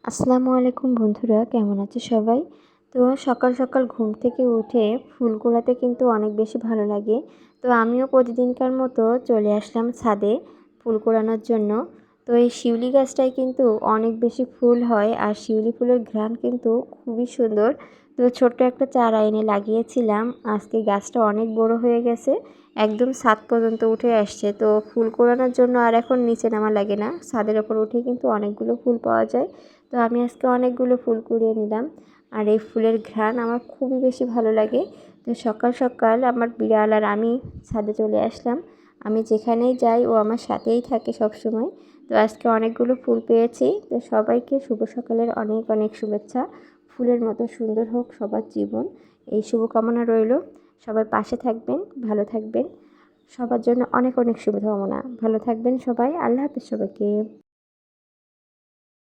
আসসালামু আলাইকুম বন্ধুরা, কেমন আছে সবাই? তো সকাল সকাল ঘুম থেকে উঠে ফুল কুড়াতে কিন্তু অনেক বেশি ভালো লাগে। তো আমিও প্রতিদিনকার মতো চলে আসলাম ছাদে ফুল কুড়ানোর জন্য। তো এই শিউলি গাছটায় কিন্তু অনেক বেশি ফুল হয়, আর শিউলি ফুলের ঘ্রাণ কিন্তু খুবই সুন্দর। তো ছোট্ট একটা চারা এনে লাগিয়েছিলাম, আজকে গাছটা অনেক বড় হয়ে গেছে, একদম ছাদ পর্যন্ত উঠে আসছে। তো ফুল কুড়ানোর জন্য আর এখন নিচে নামা লাগে না, ছাদের ওপর উঠে কিন্তু অনেকগুলো ফুল পাওয়া যায়। তো আমি আজকে অনেকগুলো ফুল কুড়িয়ে নিলাম, আর এই ফুলের ঘ্রাণ আমার খুবই বেশি ভালো লাগে। তো সকাল সকাল আমার বিড়াল আর আমি ছাদে চলে আসলাম। আমি যেখানেই যাই ও আমার সাথেই থাকে সব সময়। তো আজকে অনেকগুলো ফুল পেয়েছি। তো সবাইকে শুভ সকালের অনেক অনেক শুভেচ্ছা। ফুলের মতো সুন্দর হোক সবার জীবন, এই শুভকামনা রইল। সবাই পাশে থাকবেন, ভালো থাকবেন, সবার জন্য অনেক অনেক শুভকামনা। ভালো থাকবেন সবাই, আল্লাহ হাফেজ সবাইকে।